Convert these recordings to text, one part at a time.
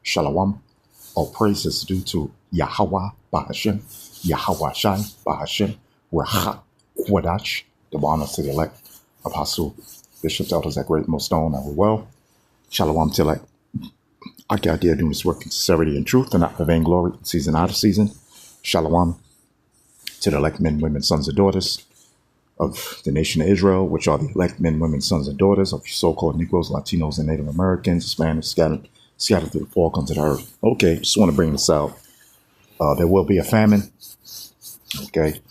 Shalom. All praise is due to Yahweh Bahashem, Yahweh Shai Bahashem, Rahat Wadash, the honor to the elect, Apostle, Bishop, elders that great most known and well. Shalom to elect. I got there doing this work in sincerity and truth and not for vainglory, season out of season. Shalom to the elect men, women, sons, and daughters of the nation of Israel, which are the elect men, women, sons, and daughters of so-called Negroes, Latinos, and Native Americans, Spanish, scattered through the four corners of the earth. Okay, just want to bring this out. There will be a famine. Okay,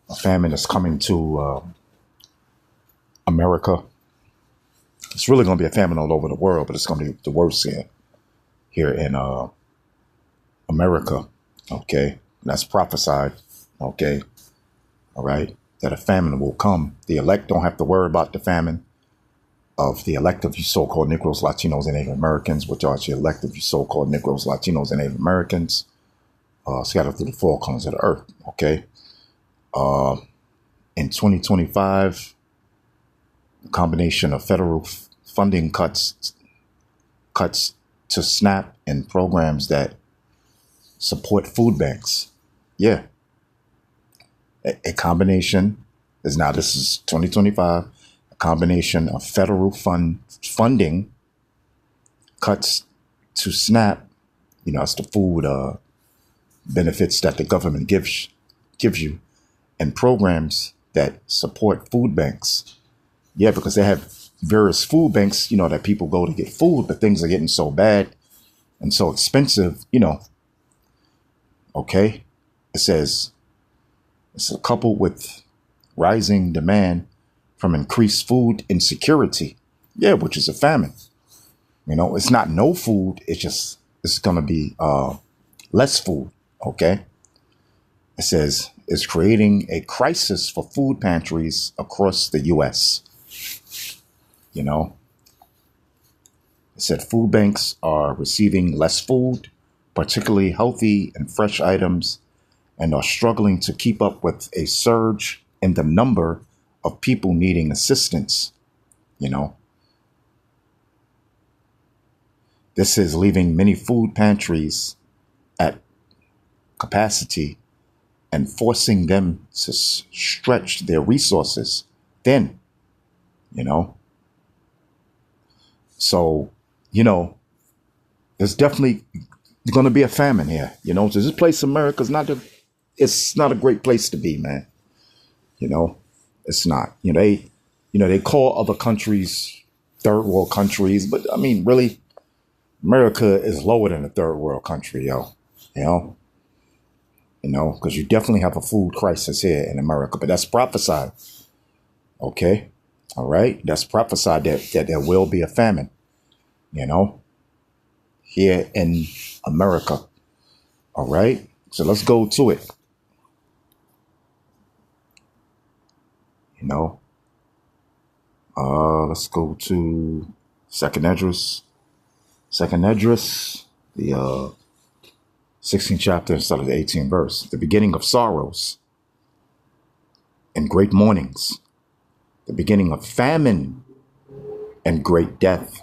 a famine is coming to America. It's really going to be a famine all over the world, but it's going to be the worst here in America. Okay, that's prophesied. Okay, all right, that a famine will come. The elect don't have to worry about the famine of the elect of you so-called Negroes, Latinos, and Native Americans, which are the elect of you so-called Negroes, Latinos, and Native Americans, scattered through the four corners of the earth. Okay, in 2025, a combination of federal funding cuts to SNAP and programs that support food banks. Yeah. A combination is now, this is 2025, a combination of federal funding cuts to SNAP, you know, it's the food benefits that the government gives you, and programs that support food banks. Yeah, because they have various food banks, you know, that people go to get food, but things are getting so bad and so expensive, you know. Okay, it says, it's coupled with rising demand from increased food insecurity. Yeah, which is a famine. You know, it's not no food. It's going to be less food. Okay. It says it's creating a crisis for food pantries across the U.S. You know, it said food banks are receiving less food, particularly healthy and fresh items, and are struggling to keep up with a surge in the number of people needing assistance. You know, this is leaving many food pantries at capacity and forcing them to stretch their resources thin, you know. So, you know, there's definitely going to be a famine here, you know. So this place, America, it's not a great place to be, man. You know, it's not. You know, they call other countries third world countries, but I mean, really, America is lower than a third world country, yo. You know, because you definitely have a food crisis here in America, but that's prophesied. Okay, all right, that's prophesied that there will be a famine. You know, here in America. All right, so let's go to it. You know, let's go to Second Esdras, the 16th chapter instead of the 18th verse. The beginning of sorrows and great mournings, the beginning of famine and great death,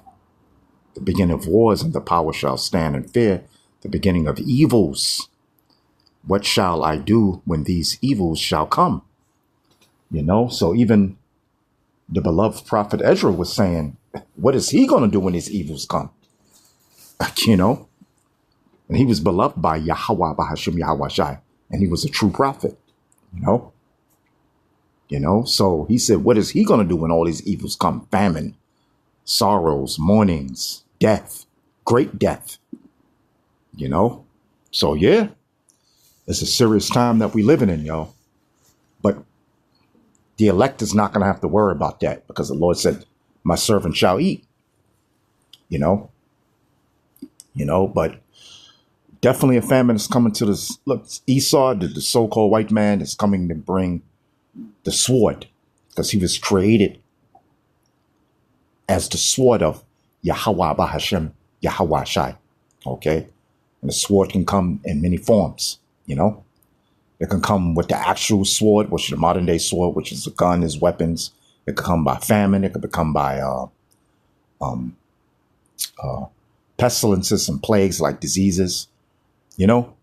the beginning of wars, and the power shall stand in fear, the beginning of evils. What shall I do when these evils shall come? You know, so even the beloved prophet Ezra was saying, what is he going to do when these evils come? You know, and he was beloved by Yahweh, Bahashem, Yahweh Shai, and he was a true prophet, you know, so he said, what is he going to do when all these evils come? Famine, sorrows, mournings, death, great death, you know? So yeah, it's a serious time that we living in, y'all. But the elect is not going to have to worry about that because the Lord said, my servant shall eat, you know, but definitely a famine is coming to this. Look, Esau, the so-called white man, is coming to bring the sword because he was created as the sword of Yahweh Bahashem, Yahweh Shai. Okay. And the sword can come in many forms, you know. It can come with the actual sword, which is the modern day sword, which is a gun, is weapons. It could come by famine. It could become by pestilences and plagues like diseases, you know,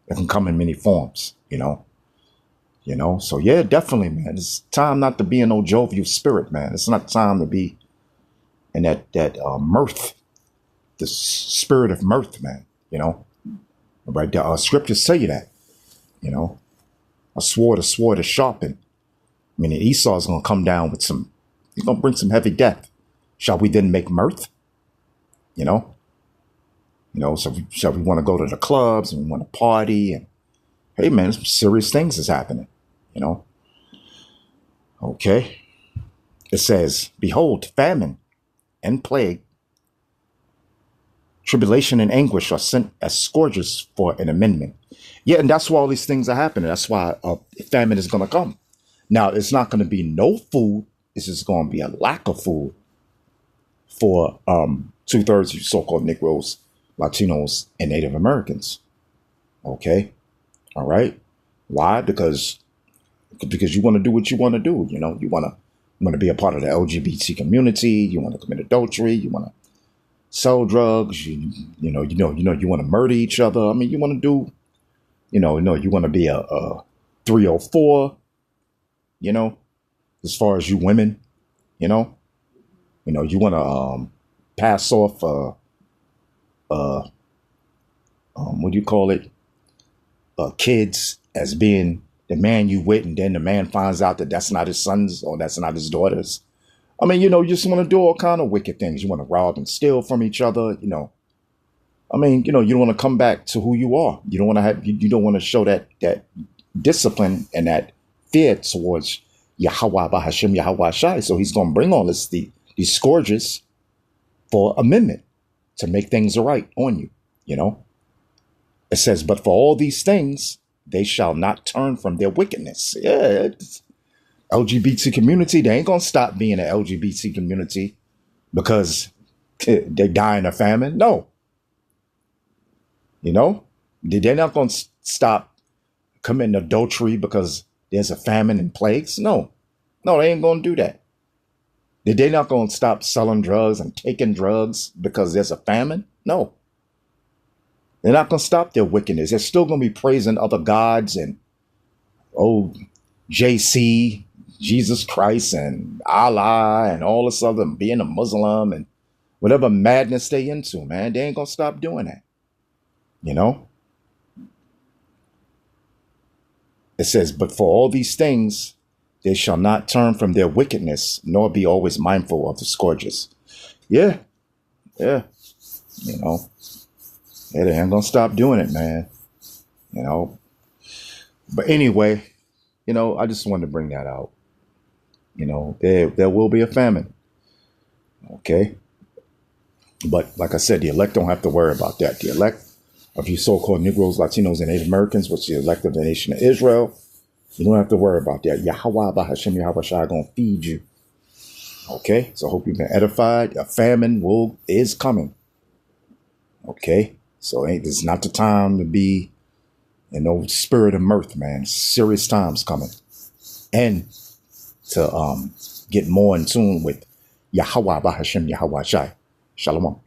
it can come in many forms, so yeah, definitely, man. It's time not to be in no jovial spirit, man. It's not time to be in that mirth, the spirit of mirth, man. Right there. Scriptures tell you that, a sword is sharpened. I mean, Esau's going to come down with he's going to bring some heavy death. Shall we then make mirth? So shall we want to go to the clubs and we want to party? And hey, man, some serious things is happening, Okay. It says, behold, famine and plague, tribulation and anguish are sent as scourges for an amendment. Yeah, and that's why all these things are happening. That's why famine is going to come. Now, it's not going to be no food. It's just going to be a lack of food for 2/3 of so-called Negroes, Latinos, and Native Americans. Okay. All right. Why? Because you want to do what you want to do. You want to be a part of the LGBT community. You want to commit adultery. You want to sell drugs. You want to murder each other. I mean, you want to do, you want to be a 304. As far as you women, you want to pass off what do you call it? Kids as being the man you with, and then the man finds out that that's not his sons or that's not his daughters. I mean, you just want to do all kind of wicked things. You want to rob and steal from each other. I mean, you don't want to come back to who you are. You don't want to you don't want to show that discipline and that fear towards Yahweh Bahashem Yahweh Shai. So he's going to bring all these scourges for amendment to make things right on you. It says, but for all these things, they shall not turn from their wickedness. Yeah. LGBT community, they ain't going to stop being an LGBT community because they're dying of famine. No. They're not going to stop committing adultery because there's a famine and plagues. No, they ain't going to do that. They're not going to stop selling drugs and taking drugs because there's a famine. No. They're not going to stop their wickedness. They're still going to be praising other gods and, JC, Jesus Christ and Allah and all this other, being a Muslim and whatever madness they into, man. They ain't going to stop doing that. It says, but for all these things, they shall not turn from their wickedness, nor be always mindful of the scourges. Yeah. Yeah, they ain't going to stop doing it, man. But anyway, I just wanted to bring that out. There will be a famine. Okay. But like I said, the elect don't have to worry about that. The elect of you so-called Negroes, Latinos, and Native Americans, which is the elect of the nation of Israel, you don't have to worry about that. Yahweh Bahashem Yahweh Shai going to feed you. Okay. So I hope you've been edified. A famine is coming. Okay. So it's not the time to be in no spirit of mirth, man. Serious times coming. And to get more in tune with Yahweh Bahashem Yahweh Shai. Shalom.